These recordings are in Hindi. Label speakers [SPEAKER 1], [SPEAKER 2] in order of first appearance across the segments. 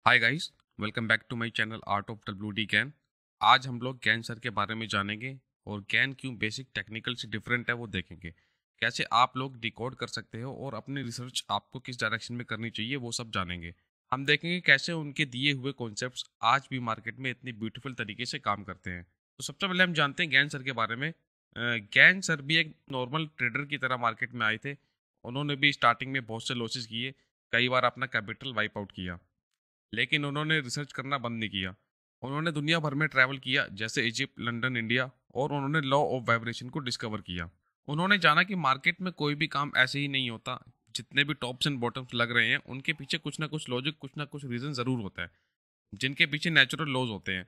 [SPEAKER 1] Hi guys, welcome back to my channel art of WD Gann. आज हम लोग गैन सर के बारे में जानेंगे और गैन क्यों बेसिक टेक्निकल से डिफरेंट है वो देखेंगे। कैसे आप लोग डिकोड कर सकते हो और अपनी रिसर्च आपको किस डायरेक्शन में करनी चाहिए वो सब जानेंगे। हम देखेंगे कैसे उनके दिए हुए कॉन्सेप्ट्स आज भी मार्केट में इतनी ब्यूटीफुल तरीके से काम करते हैं। तो सबसे पहले हम जानते हैं गैन सर के बारे में। गैन सर भी एक नॉर्मल ट्रेडर की तरह मार्केट में आए थे। उन्होंने भी स्टार्टिंग में बहुत से लॉसेस किए, कई बार अपना कैपिटल वाइप आउट किया, लेकिन उन्होंने रिसर्च करना बंद नहीं किया। उन्होंने दुनिया भर में ट्रैवल किया, जैसे इजिप्ट, लंदन, इंडिया, और उन्होंने लॉ ऑफ वाइब्रेशन को डिस्कवर किया। उन्होंने जाना कि मार्केट में कोई भी काम ऐसे ही नहीं होता। जितने भी टॉप्स एंड बॉटम्स लग रहे हैं उनके पीछे कुछ ना कुछ लॉजिक, कुछ ना कुछ रीज़न ज़रूर होता है, जिनके पीछे नेचुरल लॉज होते हैं।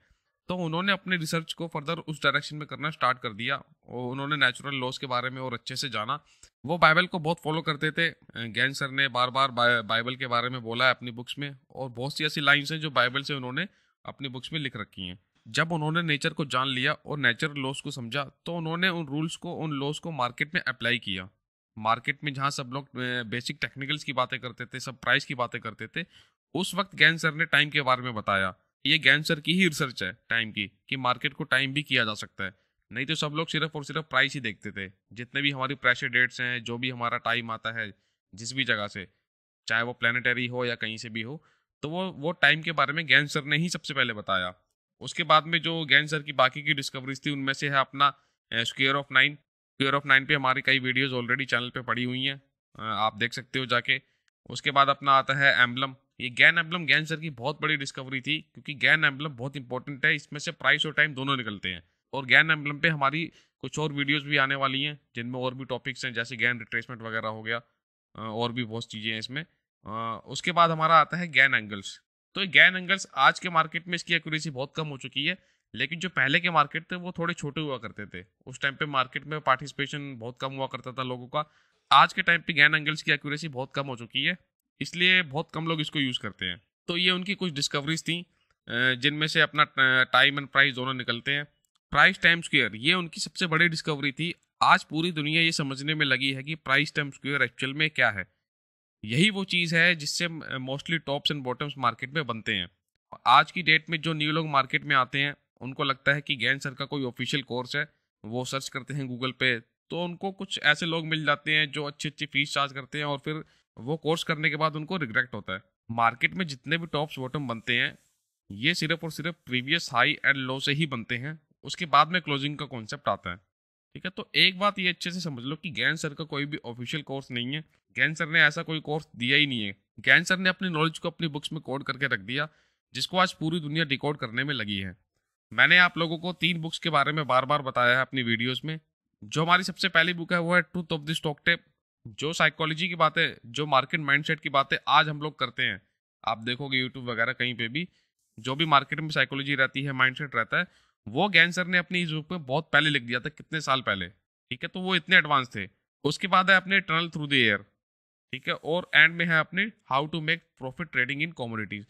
[SPEAKER 1] तो उन्होंने अपने रिसर्च को फर्दर उस डायरेक्शन में करना स्टार्ट कर दिया और उन्होंने नेचुरल लॉज के बारे में और अच्छे से जाना। वो बाइबल को बहुत फॉलो करते थे। गैन सर ने बार बार बाइबल के बारे में बोला है अपनी बुक्स में, और बहुत सी ऐसी लाइन्स हैं जो बाइबल से उन्होंने अपनी बुक्स में लिख रखी हैं। जब उन्होंने नेचर को जान लिया और नेचुरल लॉज को समझा, तो उन्होंने उन रूल्स को, उन लॉज को मार्केट में अप्लाई किया। मार्केट में जहाँ सब लोग बेसिक टेक्निकल्स की बातें करते थे, सब प्राइस की बातें करते थे, उस वक्त गैन सर ने टाइम के बारे में बताया। ये गैन सर की ही रिसर्च है टाइम की, कि मार्केट को टाइम भी किया जा सकता है। नहीं तो सब लोग सिर्फ और सिर्फ प्राइस ही देखते थे। जितने भी हमारी प्रेशर डेट्स हैं, जो भी हमारा टाइम आता है जिस भी जगह से, चाहे वो प्लानिटरी हो या कहीं से भी हो, तो वो टाइम के बारे में गैन सर ने ही सबसे पहले बताया। उसके बाद में जो गैन सर की बाकी की डिस्कवरीज थी, उनमें से है अपना स्क्वायर ऑफ 9। स्क्वायर ऑफ 9 पे हमारी कई वीडियोज ऑलरेडी चैनल पे पड़ी हुई हैं, आप देख सकते हो जाके। उसके बाद अपना आता है एम्बलम। ये गैन एम्बलम गैन सर की बहुत बड़ी डिस्कवरी थी, क्योंकि गैन एम्बलम बहुत इंपॉर्टेंट है। इसमें से प्राइस और टाइम दोनों निकलते हैं। और गैन एम्बलम पे हमारी कुछ और वीडियोस भी आने वाली हैं, जिनमें और भी टॉपिक्स हैं, जैसे गैन रिट्रेसमेंट वगैरह हो गया। और भी बहुत चीज़ें हैं इसमें। उसके बाद हमारा आता है गैन एंगल्स। तो ये गैन एंगल्स आज के मार्केट में इसकी एक्यूरेसी बहुत कम हो चुकी है, लेकिन जो पहले के मार्केट थे वो थोड़े छोटे हुआ करते थे। उस टाइम पे मार्केट में पार्टिसिपेशन बहुत कम हुआ करता था लोगों का। आज के टाइम पे गैन एंगल्स की एक्यूरेसी बहुत कम हो चुकी है, इसलिए बहुत कम लोग इसको यूज़ करते हैं। तो ये उनकी कुछ डिस्कवरीज थी, जिनमें से अपना टाइम एंड प्राइस दोनों निकलते हैं। प्राइस टाइम स्क्वायर, ये उनकी सबसे बड़ी डिस्कवरी थी। आज पूरी दुनिया ये समझने में लगी है कि प्राइस टाइम स्क्वायर एक्चुअल में क्या है। यही वो चीज़ है जिससे mostly tops and bottoms market में बनते हैं। आज की डेट में जो न्यू लोग मार्केट में आते हैं, उनको लगता है कि गैन सर का कोई ऑफिशियल कोर्स है। वो सर्च करते हैं गूगल पे, तो उनको कुछ ऐसे लोग मिल जाते हैं जो अच्छी अच्छी फीस चार्ज करते हैं, और फिर वो कोर्स करने के बाद उनको रिग्रेट होता है। मार्केट में जितने भी टॉप्स बॉटम बनते हैं, ये सिर्फ और सिर्फ प्रीवियस हाई एंड लो से ही बनते हैं। उसके बाद में क्लोजिंग का कॉन्सेप्ट आता है। ठीक है, तो एक बात ये अच्छे से समझ लो कि गैन सर का कोई भी ऑफिशियल कोर्स नहीं है। गैन सर ने ऐसा कोई कोर्स दिया ही नहीं है। गैन सर ने अपनी नॉलेज को अपनी बुक्स में कोड करके रख दिया, जिसको आज पूरी दुनिया डिकोड करने में लगी है। मैंने आप लोगों को 3 बुक्स के बारे में बार बार बताया है अपनी वीडियोस में। जो हमारी सबसे पहली बुक है वो है truth of the stock tape. जो साइकोलॉजी की बातें, जो मार्केट माइंडसेट की बातें आज हम लोग करते हैं, आप देखोगे यूट्यूब वगैरह कहीं पे भी, जो भी मार्केट में साइकोलॉजी रहती है, माइंडसेट रहता है, वो गैन सर ने अपनी इस बुक में बहुत पहले लिख दिया था, कितने साल पहले। ठीक है, तो वो इतने एडवांस थे। उसके बाद है अपने टनल थ्रू द एयर। ठीक है, और एंड में है अपने how to make profit trading in commodities.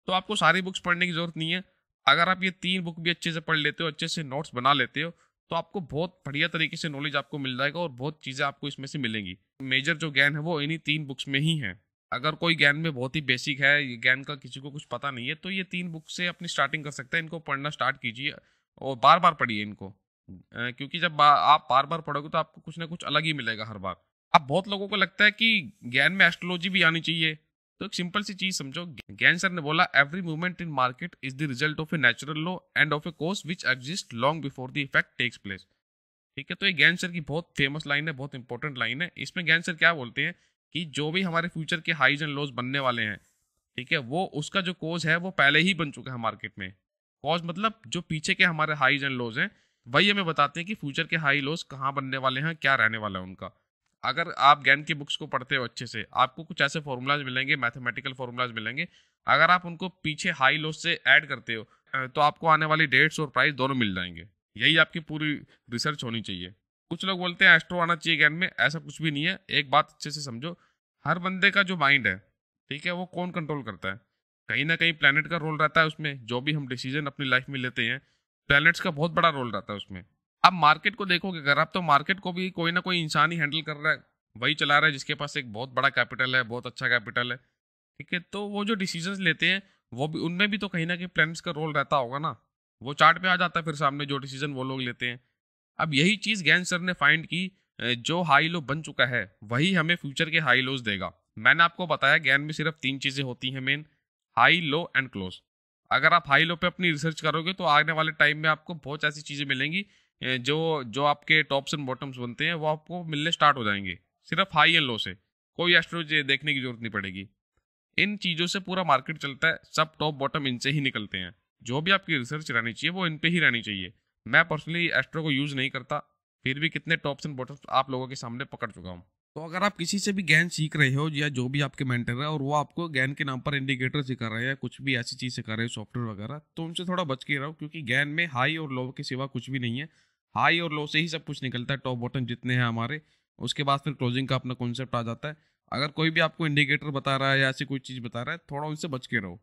[SPEAKER 1] तो आपको सारी बुक्स पढ़ने की जरूरत नहीं है। अगर आप ये 3 बुक भी अच्छे से पढ़ लेते हो, अच्छे से नोट्स बना लेते हो, तो आपको बहुत बढ़िया तरीके से नॉलेज आपको मिल जाएगा और बहुत चीज़ें आपको इसमें से मिलेंगी। मेजर जो ज्ञान है वो इन्हीं 3 बुक्स में ही है। अगर कोई ज्ञान में बहुत ही बेसिक है, ये ज्ञान का किसी को कुछ पता नहीं है, तो ये 3 बुक से अपनी स्टार्टिंग कर सकता है। इनको पढ़ना स्टार्ट कीजिए और बार बार पढ़िए इनको। क्योंकि जब आप बार बार पढ़ोगे तो आपको कुछ ना कुछ अलग ही मिलेगा हर बार। अब बहुत लोगों को लगता है कि ज्ञान में एस्ट्रोलॉजी भी आनी चाहिए। तो एक सिंपल सी चीज समझो, गैन सर ने बोला every movement in market is the result of a natural law and of a cause which exist long before the effect takes place. ठीक है, तो ये गैन सर की बहुत फेमस लाइन है, बहुत इंपॉर्टेंट लाइन है। इसमें गैन सर क्या बोलते हैं कि जो भी हमारे फ्यूचर के हाईज एंड लोज बनने वाले हैं, ठीक है, वो उसका जो कोज है वो पहले ही बन चुका है मार्केट में। कॉज मतलब जो पीछे के हमारे हाईज एंड लोज हैं, वही हमें बताते हैं कि फ्यूचर के हाई लोज कहाँ बनने वाले हैं, क्या रहने वाला है उनका। अगर आप ज्ञान की बुक्स को पढ़ते हो अच्छे से, आपको कुछ ऐसे फॉर्मूलाज मिलेंगे, मैथमेटिकल फॉर्मूलाज मिलेंगे। अगर आप उनको पीछे हाई लोज से ऐड करते हो, तो आपको आने वाली डेट्स और प्राइस दोनों मिल जाएंगे। यही आपकी पूरी रिसर्च होनी चाहिए। कुछ लोग बोलते हैं एस्ट्रो आना चाहिए ज्ञान में, ऐसा कुछ भी नहीं है। एक बात अच्छे से समझो, हर बंदे का जो माइंड है, ठीक है, वो कौन कंट्रोल करता है? कहीं ना कहीं प्लेनेट का रोल रहता है उसमें। जो भी हम डिसीजन अपनी लाइफ में लेते हैं, प्लैनेट्स का बहुत बड़ा रोल रहता है उसमें। आप मार्केट को देखोगे अगर आप, तो मार्केट को भी कोई ना कोई इंसान ही हैंडल कर रहा है। वही चला रहा है जिसके पास एक बहुत बड़ा कैपिटल है, बहुत अच्छा कैपिटल है। ठीक है, तो वो जो डिसीजंस लेते हैं वो भी, उनमें भी तो कहीं ना कहीं प्लानिट्स का रोल रहता होगा ना। वो चार्ट पे आ जाता है फिर सामने जो डिसीजन वो लोग लेते हैं। अब यही चीज गैन सर ने फाइंड की, जो हाई लो बन चुका है वही हमें फ्यूचर के हाई लोज देगा। मैंने आपको बताया गैन में सिर्फ 3 चीजें होती हैं main, high low and close. अगर आप हाई लो पे अपनी रिसर्च करोगे तो आने वाले टाइम में आपको बहुत ऐसी चीजें मिलेंगी, जो जो आपके टॉप्स एंड बॉटम्स बनते हैं वो आपको मिलने स्टार्ट हो जाएंगे सिर्फ हाई एंड लो से। कोई एस्ट्रोलॉजी देखने की जरूरत नहीं पड़ेगी। इन चीजों से पूरा मार्केट चलता है, सब टॉप बॉटम इनसे ही निकलते हैं। जो भी आपकी रिसर्च रहनी चाहिए वो इन पे ही रहनी चाहिए। मैं पर्सनली एस्ट्रो को यूज नहीं करता, फिर भी कितने टॉप्स एंड बॉटम्स आप लोगों के सामने पकड़ चुका हूँ। तो अगर आप किसी से भी ज्ञान सीख रहे हो या जो भी आपके मेंटर है और वो आपको ज्ञान के नाम पर इंडिकेटर सिखा रहे हैं, कुछ भी ऐसी चीज सिखा रहे हैं सॉफ्टवेयर वगैरह, तो उनसे थोड़ा बच के रहो, क्योंकि ज्ञान में हाई और लो के सिवा कुछ भी नहीं है। हाई और लो से ही सब कुछ निकलता है, टॉप बॉटम जितने हैं हमारे। उसके बाद फिर क्लोजिंग का अपना कॉन्सेप्ट आ जाता है। अगर कोई भी आपको इंडिकेटर बता रहा है या ऐसी कोई चीज बता रहा है, थोड़ा उनसे बच के रहो।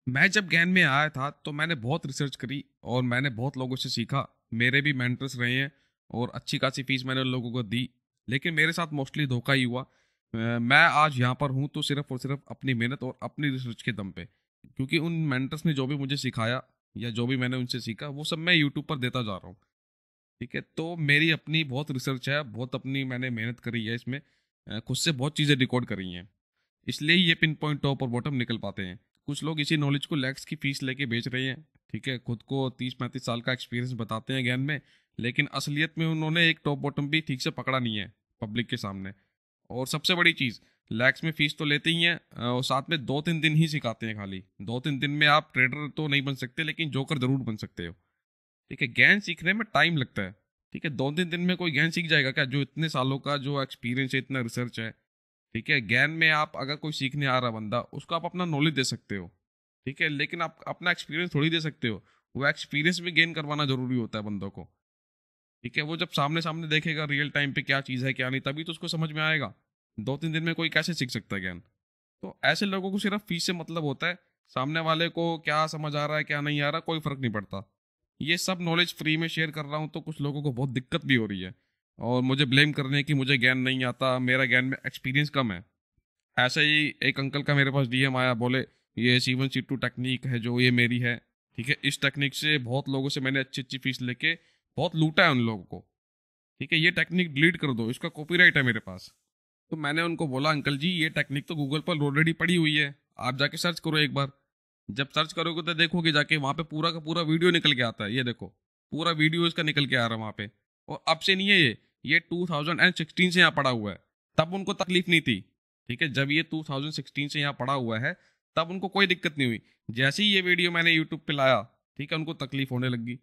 [SPEAKER 1] मैं जब ज्ञान में आया था तो मैंने बहुत रिसर्च करी और मैंने बहुत लोगों से सीखा। मेरे भी मेंटर्स रहे हैं और अच्छी खासी फीस मैंने उन लोगों को दी, लेकिन मेरे साथ मोस्टली धोखा ही हुआ। मैं आज यहाँ पर हूँ तो सिर्फ और सिर्फ अपनी मेहनत और अपनी रिसर्च के दम पे, क्योंकि उन मेंटर्स ने जो भी मुझे सिखाया या जो भी मैंने उनसे सीखा वो सब मैं यूट्यूब पर देता जा रहा हूँ। ठीक है, तो मेरी अपनी बहुत रिसर्च है, बहुत अपनी मैंने मेहनत करी है इसमें, खुद से बहुत चीज़ें रिकॉर्ड करी हैं। इसलिए ही ये पिन पॉइंट टॉप और बॉटम निकल पाते हैं। कुछ लोग इसी नॉलेज को लैक्स की फीस लेके बेच रहे हैं। ठीक है, खुद को 30-35 साल का एक्सपीरियंस बताते हैं ज्ञान में, लेकिन असलियत में उन्होंने एक टॉप बॉटम भी ठीक से पकड़ा नहीं है पब्लिक के सामने। और सबसे बड़ी चीज़, लैक्स में फीस तो लेते ही हैं और साथ में 2-3 दिन ही सिखाते हैं खाली। 2-3 दिन में आप ट्रेडर तो नहीं बन सकते, लेकिन जोकर जरूर बन सकते हो। ठीक है, ज्ञान सीखने में टाइम लगता है। ठीक है, 2-3 दिन में कोई ज्ञान सीख जाएगा क्या? जो इतने सालों का जो एक्सपीरियंस है, इतना रिसर्च है। ठीक है, ज्ञान में आप अगर कोई सीखने आ रहा बंदा, उसको आप अपना नॉलेज दे सकते हो। ठीक है, लेकिन आप अपना एक्सपीरियंस थोड़ी दे सकते हो। वो एक्सपीरियंस भी गेन करवाना जरूरी होता है बंदों को। ठीक है, वो जब सामने सामने देखेगा रियल टाइम पे क्या चीज़ है क्या नहीं, तभी तो उसको समझ में आएगा। 2-3 दिन में कोई कैसे सीख सकता है ज्ञान? तो ऐसे लोगों को सिर्फ फीस से मतलब होता है। सामने वाले को क्या समझ आ रहा है क्या नहीं आ रहा, कोई फर्क नहीं पड़ता। ये सब नॉलेज फ्री में शेयर कर रहा हूँ तो कुछ लोगों को बहुत दिक्कत भी हो रही है और मुझे ब्लेम कर रहे हैं कि मुझे ज्ञान नहीं आता, मेरा ज्ञान में एक्सपीरियंस कम है। ऐसे ही एक अंकल का मेरे पास डीएम आया, बोले ये C1 C2 टेक्निक है जो ये मेरी है। ठीक है, इस टेक्निक से बहुत लोगों से मैंने अच्छी अच्छी फीस लेके बहुत लूटा है उन लोगों को। ठीक है, ये टेक्निक डिलीट कर दो, इसका कॉपीराइट है मेरे पास। तो मैंने उनको बोला अंकल जी ये टेक्निक तो गूगल पर ऑलरेडी पड़ी हुई है, आप जाके सर्च करो एक बार। जब सर्च करोगे तो देखोगे जाके वहाँ पे पूरा का पूरा वीडियो निकल के आता है। ये देखो, पूरा वीडियो इसका निकल के आ रहा है वहाँ पे। और अब से नहीं है ये 2016 से यहाँ पड़ा हुआ है। तब उनको तकलीफ नहीं थी। ठीक है, जब ये 2016 से यहाँ पड़ा हुआ है तब उनको कोई दिक्कत नहीं हुई। जैसे ही ये वीडियो मैंने यूट्यूब पे लाया, ठीक है, उनको तकलीफ होने लगी।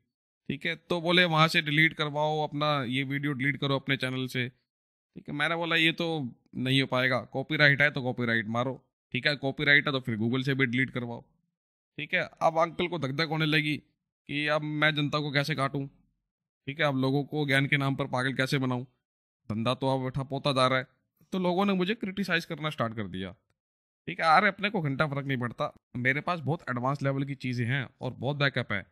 [SPEAKER 1] ठीक है, तो बोले वहाँ से डिलीट करवाओ, अपना ये वीडियो डिलीट करो अपने चैनल से। ठीक है, मैंने बोला ये तो नहीं हो पाएगा, कॉपीराइट है तो कॉपीराइट मारो। ठीक है, कॉपीराइट है तो फिर गूगल से भी डिलीट करवाओ। ठीक है, अब अंकल को धक धक होने लगी कि अब मैं जनता को कैसे काटूं। ठीक है, अब लोगों को ज्ञान के नाम पर पागल कैसे बनाऊं, धंधा तो अब ठप होता जा रहा है। तो लोगों ने मुझे क्रिटिसाइज करना स्टार्ट कर दिया। ठीक है, अरे अपने को घंटा फर्क नहीं पड़ता, मेरे पास बहुत एडवांस लेवल की चीज़ें हैं और बहुत बैकअप है।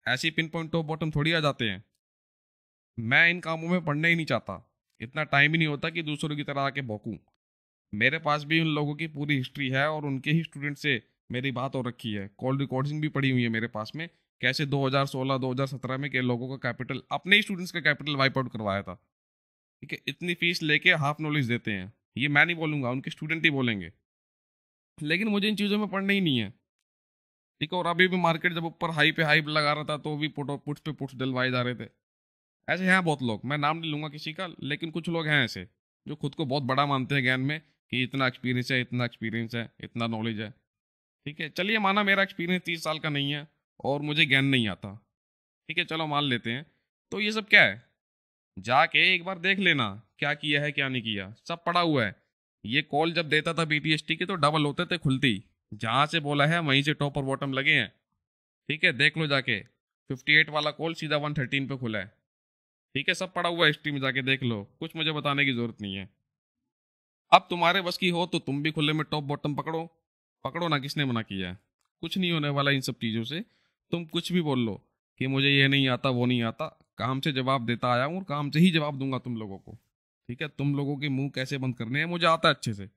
[SPEAKER 1] ऐसी पिन पॉइंट टॉप बॉटम थोड़ी आ जाते हैं। मैं इन कामों में पढ़ना ही नहीं चाहता, इतना टाइम ही नहीं होता कि दूसरों की तरह आके भौंकूं। मेरे पास भी उन लोगों की पूरी हिस्ट्री है और उनके ही स्टूडेंट से मेरी बात हो रखी है, कॉल रिकॉर्डिंग भी पड़ी हुई है मेरे पास में। कैसे 2016-2017 में के लोगों का कैपिटल, अपने ही स्टूडेंट्स का कैपिटल वाइप आउट करवाया था। ठीक है, इतनी फीस लेके हाफ नॉलेज देते हैं। ये मैं नहीं बोलूंगा, उनके स्टूडेंट ही बोलेंगे। लेकिन मुझे इन चीज़ों में पढ़ना ही नहीं है। ठीक है, और अभी भी मार्केट जब ऊपर हाई पे हाई लगा रहा था तो भी पुट्स पे पुट्स डलवाए जा रहे थे। ऐसे हैं बहुत लोग, मैं नाम नहीं लूंगा किसी का, लेकिन कुछ लोग हैं ऐसे जो खुद को बहुत बड़ा मानते हैं ज्ञान में, कि इतना एक्सपीरियंस है, इतना एक्सपीरियंस है, इतना नॉलेज है। ठीक है, चलिए माना मेरा एक्सपीरियंस 30 साल का नहीं है और मुझे ज्ञान नहीं आता। ठीक है, चलो मान लेते हैं। तो ये सब क्या है, जाके एक बार देख लेना क्या किया है क्या नहीं किया, सब पड़ा हुआ है। ये कॉल जब देता था BTST के तो डबल होते थे खुलते ही, जहां से बोला है वहीं से टॉप और बॉटम लगे हैं। ठीक है, देख लो जाके, 58 वाला कॉल सीधा 113 पे खुला है। ठीक है, सब पड़ा हुआ है हिस्ट्री में, जाके देख लो, कुछ मुझे बताने की जरूरत नहीं है। अब तुम्हारे बस की हो तो तुम भी खुले में टॉप बॉटम पकड़ो। पकड़ो ना, किसने मना किया है? कुछ नहीं होने वाला इन सब चीज़ों से। तुम कुछ भी बोल लो कि मुझे ये नहीं आता वो नहीं आता, काम से जवाब देता आया हूँ और काम से ही जवाब दूंगा तुम लोगों को। ठीक है, तुम लोगों के मुंह कैसे बंद करने हैं मुझे आता है अच्छे से।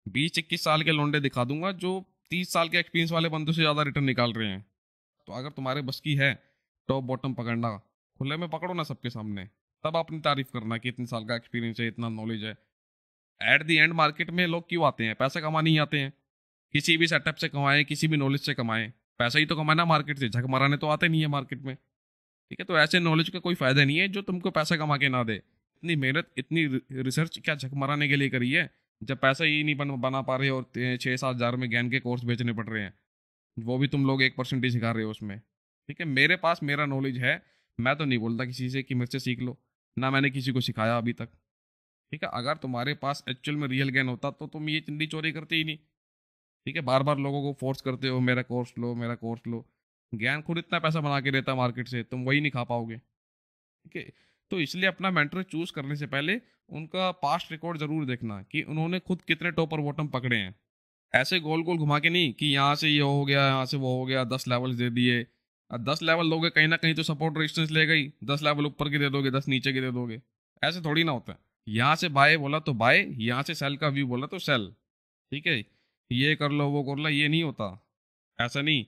[SPEAKER 1] 20-21 साल के लौंडे दिखा दूंगा जो 30 साल के एक्सपीरियंस वाले बंदों से ज़्यादा रिटर्न निकाल रहे हैं। तो अगर तुम्हारे बस की है टॉप बॉटम पकड़ना, खुले में पकड़ो ना सबके सामने, तब अपनी तारीफ करना कि इतने साल का एक्सपीरियंस है, इतना नॉलेज है। एट द एंड मार्केट में लोग क्यों आते हैं? पैसा कमाने ही आते हैं। किसी भी सेटअप से कमाएं, किसी भी नॉलेज से कमाएं, पैसा ही तो कमाना मार्केट से, झक माराने तो आते नहीं है मार्केट में। ठीक है, तो ऐसे नॉलेज का कोई फायदा नहीं है जो तुमको पैसा कमा के ना दे। इतनी मेहनत, इतनी रिसर्च क्या झक माराने के लिए करी है, जब पैसा ही नहीं बना पा रहे और 6-7 हज़ार में ज्ञान के कोर्स बेचने पड़ रहे हैं, वो भी तुम लोग 1% ही सिखा रहे हो उसमें। ठीक है, मेरे पास मेरा नॉलेज है, मैं तो नहीं बोलता किसी से कि मेरे से सीख लो, ना मैंने किसी को सिखाया अभी तक। ठीक है, अगर तुम्हारे पास एक्चुअल में रियल ज्ञान होता तो तुम ये चिंदी चोरी करते ही नहीं। ठीक है, बार बार लोगों को फोर्स करते हो मेरा कोर्स लो, मेरा कोर्स लो। ज्ञान खुद इतना पैसा बना के देता है मार्केट से, तुम वही नहीं खा पाओगे। ठीक है, तो इसलिए अपना मेंटर चूज करने से पहले उनका पास्ट रिकॉर्ड जरूर देखना कि उन्होंने खुद कितने टॉप और बॉटम पकड़े हैं। ऐसे गोल गोल घुमा के नहीं कि यहाँ से ये हो गया, यहाँ से वो हो गया, 10 लेवल्स दे दिए। अब 10 लेवल दोगे कहीं ना कहीं तो सपोर्ट रेजिस्टेंस ले गई, 10 लेवल ऊपर के दे दोगे, 10 नीचे के दे दोगे। ऐसे थोड़ी ना होता है। यहाँ से बाय बोला तो बाय, यहाँ से सेल का व्यू बोला तो सेल। ठीक है, ये कर लो वो कर लो, ये नहीं होता, ऐसा नहीं।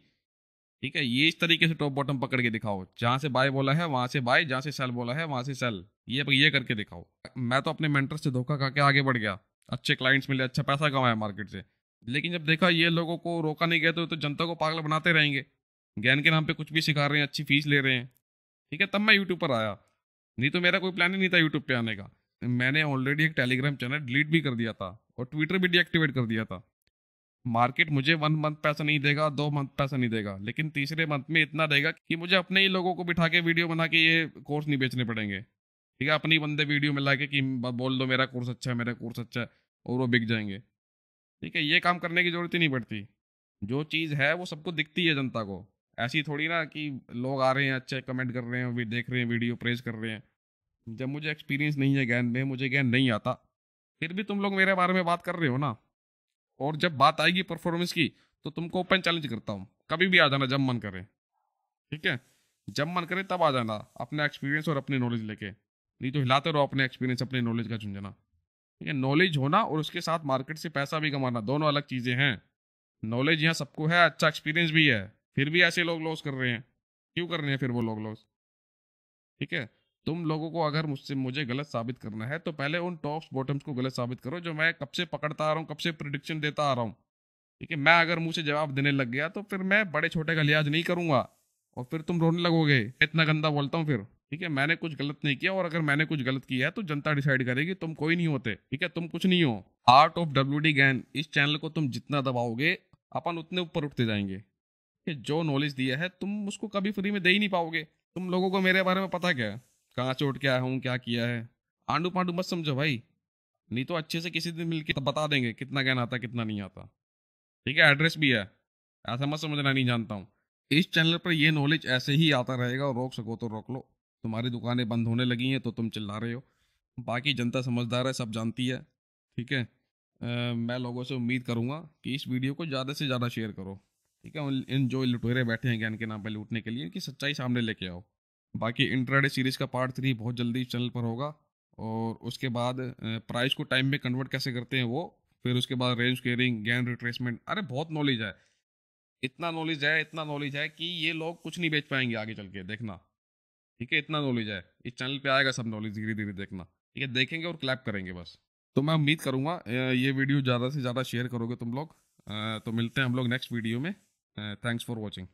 [SPEAKER 1] ठीक है, ये इस तरीके से टॉप बॉटम पकड़ के दिखाओ, जहां से बाय बोला है वहां से बाय, जहां से सेल बोला है वहां से सेल। ये करके दिखाओ। मैं तो अपने मेंटर से धोखा खा के आगे बढ़ गया, अच्छे क्लाइंट्स मिले, अच्छा पैसा कमाया मार्केट से। लेकिन जब देखा ये लोगों को रोका नहीं गया तो जनता को पागल बनाते रहेंगे, ज्ञान के नाम पे कुछ भी सिखा रहे हैं, अच्छी फीस ले रहे हैं। ठीक है, तब मैं यूट्यूब पर आया, नहीं तो मेरा कोई प्लान ही नहीं था यूट्यूब पे आने का। मैंने ऑलरेडी एक टेलीग्राम चैनल डिलीट भी कर दिया था और ट्विटर भी डीएक्टिवेट कर दिया था। मार्केट मुझे 1 मंथ पैसा नहीं देगा, 2 मंथ पैसा नहीं देगा, लेकिन तीसरे मंथ में इतना देगा कि मुझे अपने ही लोगों को बिठा के वीडियो बना के ये कोर्स नहीं बेचने पड़ेंगे। ठीक है, अपनी बंदे वीडियो में लाके कि बोल दो मेरा कोर्स अच्छा है, मेरा कोर्स अच्छा है, और वो बिक जाएंगे। ठीक है, ये काम करने की जरूरत ही नहीं पड़ती। जो चीज़ है वो सबको दिखती है जनता को। ऐसी थोड़ी ना कि लोग आ रहे हैं, अच्छे कमेंट कर रहे हैं, देख रहे हैं वीडियो, प्रेज कर रहे हैं। जब मुझे एक्सपीरियंस नहीं है ज्ञान में, मुझे ज्ञान नहीं आता, फिर भी तुम लोग मेरे बारे में बात कर रहे हो ना। और जब बात आएगी परफॉर्मेंस की, तो तुमको ओपन चैलेंज करता हूँ, कभी भी आ जाना जब मन करे। ठीक है, जब मन करे तब आ जाना, अपना एक्सपीरियंस और अपनी नॉलेज लेके। नहीं तो हिलाते रहो अपने एक्सपीरियंस, अपनी नॉलेज का झुंझुना। ठीक है, नॉलेज होना और उसके साथ मार्केट से पैसा भी कमाना दोनों अलग चीज़ें हैं। नॉलेज यहाँ सबको है, अच्छा एक्सपीरियंस भी है, फिर भी ऐसे लोग लॉस कर रहे हैं। क्यों कर रहे हैं फिर वो लोग लॉस? ठीक है, तुम लोगों को अगर मुझे गलत साबित करना है तो पहले उन टॉप्स बॉटम्स को गलत साबित करो जो मैं कब से पकड़ता आ रहा हूँ, कब से प्रिडिक्शन देता आ रहा हूँ। ठीक है, मैं अगर मुंह से जवाब देने लग गया तो फिर मैं बड़े छोटे का लिहाज नहीं करूंगा, और फिर तुम रोने लगोगे इतना गंदा बोलता हूँ फिर। ठीक है, मैंने कुछ गलत नहीं किया, और अगर मैंने कुछ गलत किया है तो जनता डिसाइड करेगी, तुम कोई नहीं होते। ठीक है, तुम कुछ नहीं हो। आर्ट ऑफ डब्ल्यूडी ज्ञान, इस चैनल को तुम जितना दबाओगे अपन उतने ऊपर उठते जाएंगे। कि जो नॉलेज दिया है तुम उसको कभी फ्री में दे ही नहीं पाओगे। तुम लोगों को मेरे बारे में पता क्या है, कहाँ से उठ के आया हूँ, क्या किया है। आंडू पांडू मत समझो भाई, नहीं तो अच्छे से किसी दिन मिलके बता देंगे कितना ज्ञान आता कितना नहीं आता। ठीक है, एड्रेस भी है, ऐसा मत समझना नहीं जानता हूँ। इस चैनल पर ये नॉलेज ऐसे ही आता रहेगा, और रोक सको तो रोक लो। तुम्हारी दुकानें बंद होने लगी हैं तो तुम चिल्ला रहे हो, बाकी जनता समझदार है, सब जानती है। ठीक है, मैं लोगों से उम्मीद करूंगा कि इस वीडियो को ज़्यादा से ज़्यादा शेयर करो। ठीक है, इन जो लुटेरे बैठे हैं ज्ञान के नाम पर लूटने के लिए, इनकी सच्चाई सामने लेके आओ। बाकी इंट्राडे सीरीज का पार्ट 3 बहुत जल्दी इस चैनल पर होगा, और उसके बाद प्राइस को टाइम में कन्वर्ट कैसे करते हैं वो, फिर उसके बाद रेंज स्केलिंग, ज्ञान रिट्रेसमेंट, अरे बहुत नॉलेज है। इतना नॉलेज है, इतना नॉलेज है कि ये लोग कुछ नहीं बेच पाएंगे आगे चल के, देखना। ठीक है, इतना नॉलेज है, इस चैनल पे आएगा सब नॉलेज धीरे धीरे, देखना। ठीक है, देखेंगे और क्लैप करेंगे बस। तो मैं उम्मीद करूंगा ये वीडियो ज़्यादा से ज़्यादा शेयर करोगे तुम लोग। तो मिलते हैं हम लोग नेक्स्ट वीडियो में। Thanks for watching.